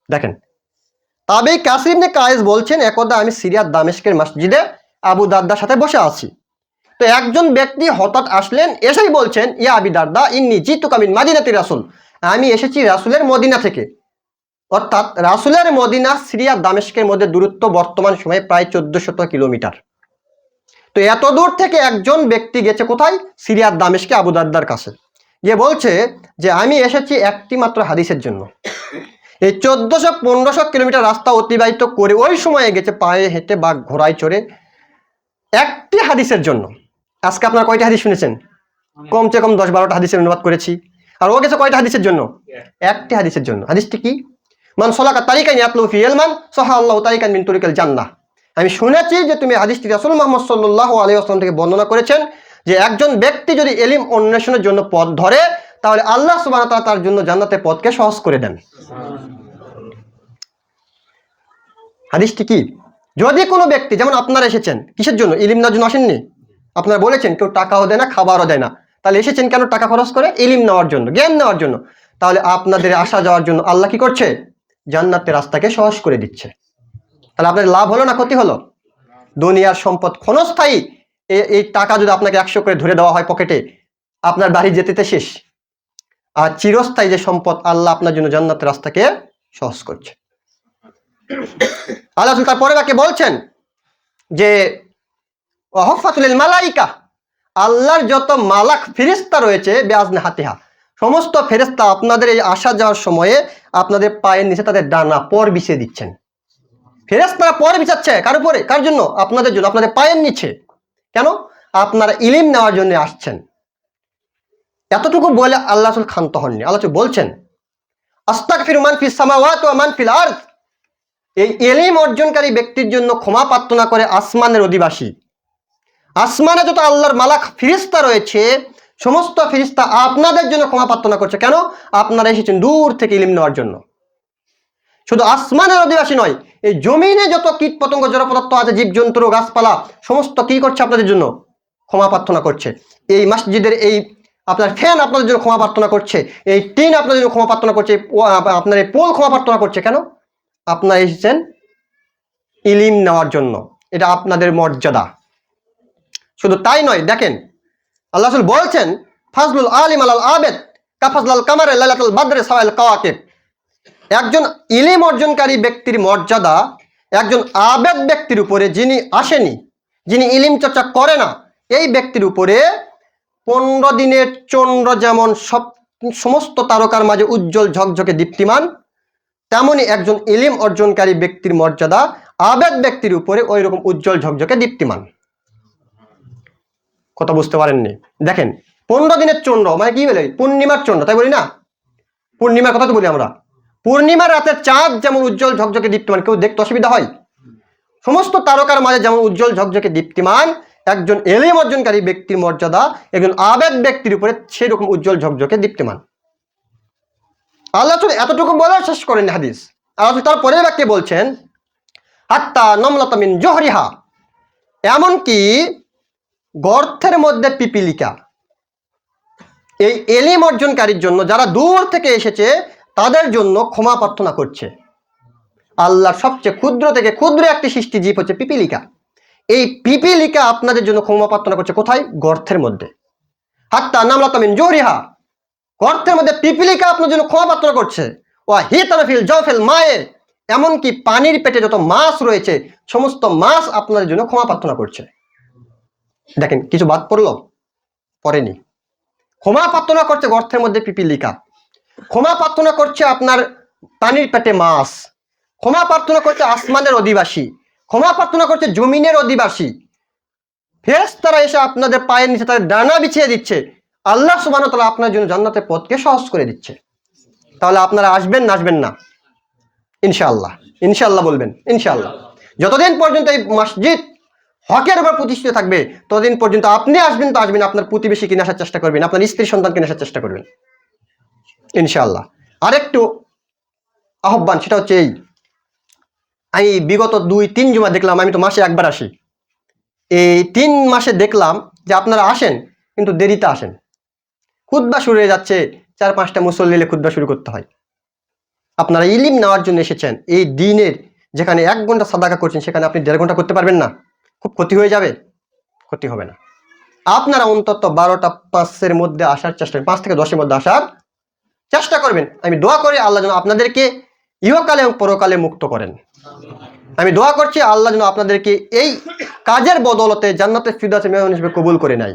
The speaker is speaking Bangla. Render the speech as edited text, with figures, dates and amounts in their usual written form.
দেখেন, তাবেঈ কাসির ইবনে কায়েস বলছেন, একদা আমি সিরিয়ার দামেস্কের মসজিদে আবু দারদার সাথে বসে আছি। তো একজন ব্যক্তি হঠাৎ আসলেন, এসেই বলছেন, ইয়া আবি দারদা ইন্নী জিতুকা মিন মাদিনাতি রাসূল, আমি এসেছি রাসূলের মদিনা থেকে। অর্থাৎ রাসূলের মদিনা সিরিয়ার দামেস্কের মধ্যে দূরত্ব বর্তমান সময়ে প্রায় 1400 কিলোমিটার। তো এত দূর থেকে একজন ব্যক্তি গেছে কোথায়? সিরিয়ার দামেস্কে আবু দারদার কাছে গিয়ে বলছে যে আমি এসেছি একটি মাত্র হাদিসের জন্য। এই 1400-1500 কিলোমিটার রাস্তা অতিবাহিত করে ওই সময়ে গেছে পায়ে হেঁটে বা ঘোড়ায় চড়ে একটি হাদিসের জন্য। আজকে আপনারা কয়টা হাদিস শুনেছেন? কমসে কম 10-12টা হাদিসের অনুবাদ করেছি। আর ও গেছে কয়টা হাদিসের জন্য? একটি হাদিসের জন্য। হাদিসটি কি? মান সলাকা তারিকান ইয়াতলু ফি ইলমান সাহাল্লাহু তারিকান মিন তুরিকিল জান্নাহ। আমি শুনেছি যে তুমি হাদিসটি রাসূল মুহাম্মদ সাল্লাল্লাহু আলাইহি ওয়াসাল্লাম থেকে বর্ণনা করেছেন যে একজন ব্যক্তি যদি ইলম অন্বেষণের জন্য পথ ধরে তাহলে আল্লাহ সুবহানাহু ওয়া তাআলা তার জন্য জান্নাতের পথকে সহজ করে দেন। হাদিসটি কি? যদি কোনো ব্যক্তি, যেমন আপনারা এসেছেন কিসের জন্য? ইলম নেওয়ার জন্য আসেননি? আপনারা বলেছেন কেউ টাকাও দেয় না, খাবারও দেয় না, তাহলে এসেছেন কেন? টাকা খরচ করে ইলম নেওয়ার জন্য, জ্ঞান নেওয়ার জন্য। তাহলে আপনাদের আসা যাওয়ার জন্য আল্লাহ কি করছে? জান্নাতের রাস্তাকে সহজ করে দিচ্ছে। তাহলে আপনাদের লাভ হলো না ক্ষতি হলো? দুনিয়ার সম্পদ ক্ষণস্থায়ী। এই টাকা যদি আপনাকে 100 করে ধরে দেওয়া হয় পকেটে, আপনার বাড়ি যেতে শেষ। আর চিরস্থায়ী যে সম্পদ, আল্লাহ আপনার জন্য জান্নাতের রাস্তাকে সহজ করছে। আল্লাহ তার পরে বাক্যে বলছেন যে ওয়াহফাতুল মালাইকা, আল্লাহর যত মালাক ফেরেশতা রয়েছে বেআজনে হাতিহা, সমস্ত ফেরেশতা আপনাদের এই আসা যাওয়ার সময়ে আপনাদের পায়ের নিচে তাদের ডানা পর বিছিয়ে দিচ্ছেন। ফেরেশতারা পর বিছাচ্ছে কার উপরে? কার জন্য? আপনাদের জন্য, আপনাদের পায়ের নিচে। কেন? আপনারা ইলম নেওয়ার জন্য আসছেন। এতটুকু বলে আল্লাহ রাসূল ক্ষান্ত হননি। আল্লাহ বলছেন আস্তাগফিরু মান ফিস সামাওয়াতি ওয়া মান ফিল আরদ, এই ইলম অর্জনকারী ব্যক্তির জন্য ক্ষমা প্রার্থনা করে আসমানের অধিবাসী। আসমানে যত আল্লাহর মালাক ফেরেশতা রয়েছে সমস্ত ফেরেশতা আপনাদের জন্য ক্ষমা প্রার্থনা করছে। কেন? আপনারা এসেছেন দূর থেকে ইলম নেওয়ার জন্য। শুধু আসমানের অধিবাসী নয়, এই জমিনে যত কীট পতঙ্গ জড় পদার্থ আছে, জীবজন্তু গাছপালা, সমস্ত কি করছে? আপনাদের জন্য ক্ষমা প্রার্থনা করছে। এই মসজিদের এই আপনার ফ্যান আপনাদের জন্য ক্ষমা প্রার্থনা করছে, এই টিন আপনাদের জন্য ক্ষমা প্রার্থনা করছে, আপনার এই পোল ক্ষমা প্রার্থনা করছে। কেন? আপনারা এসেছেন ইলম নেওয়ার জন্য। এটা আপনাদের মর্যাদা। শুধু তাই নয়, দেখেন আল্লাহ রাসূল বলছেন ফাজলুল আলিম আলাল আবেদ কাফাজলাল কামারে লাইলাতুল বাদরে সাওয়াল কাওয়াকিব। একজন ইলম অর্জনকারী ব্যক্তির মর্যাদা একজন আবেদ ব্যক্তির উপরে, যিনি আসেনি, যিনি ইলম চর্চা করে না, এই ব্যক্তির উপরে 15 দিনের চন্দ্র যেমন সমস্ত তারকার মাঝে উজ্জ্বল ঝকঝকে দীপ্তিমান, তেমনি একজন ইলম অর্জনকারী ব্যক্তির মর্যাদা আবেদ ব্যক্তির উপরে ওই রকম উজ্জ্বল ঝকঝকে দীপ্তিমান। কথা বুঝতে পারেননি? দেখেন 15 দিনের চন্দ্র মানে কি বলে? পূর্ণিমার চন্দ্র, তাই বলি না? পূর্ণিমার কথা তো বলি আমরা। পূর্ণিমার রাতের চাঁদ যেমন উজ্জ্বল ঝকঝকে দীপ্তিমান, কেউ দেখতে অসুবিধা হয়? সমস্ত তারকার মাঝে যেমন উজ্জ্বল ঝকঝকে দীপ্তিমান, একজন ইলম অর্জনকারী ব্যক্তির মর্যাদা একজন আবেদ ব্যক্তির উপরে সেই রকম উজ্জ্বল ঝকঝকে দীপ্তিমান। আল্লাহ এতটুকু বলে শেষ করেন হাদিস। আল্লাহ তারপরে বাক্যে বলছেন হাত্তা নামলাতা মিন জোহরিহা, এমনকি গর্তের মধ্যে পিপিলিকা। এই ইলম অর্জনকারীর জন্য, যারা দূর থেকে এসেছে তাদের জন্য ক্ষমা প্রার্থনা করছে। আল্লাহর সবচেয়ে ক্ষুদ্র থেকে ক্ষুদ্র একটি সৃষ্টি জীব হচ্ছে পিপিলিকা। এই পিপিলিকা আপনাদের জন্য ক্ষমা প্রার্থনা করছে কোথায়? গর্তের মধ্যে। হাত্তা নামলাতা মিন জোহরিহা, গর্তের মধ্যে পিপিলিকা আপনার জন্য ক্ষমা প্রার্থনা করছে। ওয়া হিতারফিল জাওফিল মায়ে, এমনকি পানির পেটে যত মাছ রয়েছে সমস্ত মাছ আপনাদের জন্য ক্ষমা প্রার্থনা করছে। দেখেন কিছু বাদ পড়লো? পড়েনি। ক্ষমা প্রার্থনা করছে গর্তের মধ্যে পিপিলিকা, ক্ষমা প্রার্থনা করছে আপনার পানির পেটে মাছ, ক্ষমা প্রার্থনা করছে আসমানের অধিবাসী, ক্ষমা প্রার্থনা করছে জমিনের অধিবাসী। ফেরেশতারা এসে আপনাদের পায়ের নিচে তাদের ডানা বিছিয়ে দিচ্ছে। আল্লাহ সুবহানাহু ওয়া তাআলা আপনার জন্য জান্নাতের পথকে সহজ করে দিচ্ছে। তাহলে আপনারা আসবেন না আসবেন না? ইনশাআল্লাহ। ইনশাআল্লাহ বলবেন ইনশাআল্লাহ। যতদিন পর্যন্ত এই মসজিদ হকের উপর প্রতিষ্ঠিত থাকবে ততদিন পর্যন্ত আপনি আসবেন তো আসবেন, আপনার প্রতিবেশী কিনে আসার চেষ্টা করবেন, আপনার স্ত্রী সন্তান কিনে আসার চেষ্টা করবেন ইনশাআল্লাহ। আরেকটু আহ্বান, সেটা হচ্ছে এই, আমি বিগত 2-3 জুমা দেখলাম, আমি তো মাসে একবার আসি, এই 3 মাসে দেখলাম যে আপনারা আসেন কিন্তু দেরিতে আসেন। খুতবা শুরু হয়ে যাচ্ছে, 4-5টা মুসল্লি এলে খুতবা শুরু করতে হয়। আপনারা ইলিম নেওয়ার জন্য এসেছেন, এই দিনের যেখানে 1 ঘন্টা সাদাকা করছেন সেখানে আপনি 1.5 ঘন্টা করতে পারবেন না? খুব ক্ষতি হয়ে যাবে? ক্ষতি হবে না। আপনারা অন্তত 12টা 5-এর মধ্যে আসার চেষ্টা করবেন, 5 থেকে 10-এর মধ্যে আসার চেষ্টা করবেন। আমি দোয়া করি আল্লাহ যেন আপনাদেরকে ইহকালে এবং পরকালে মুক্ত করেন। আমি দোয়া করছি আল্লাহ যেন আপনাদেরকে এই কাজের বদলতে জান্নাতুল ফিরদাউসে মেহমান হিসেবে কবুল করে নেয়।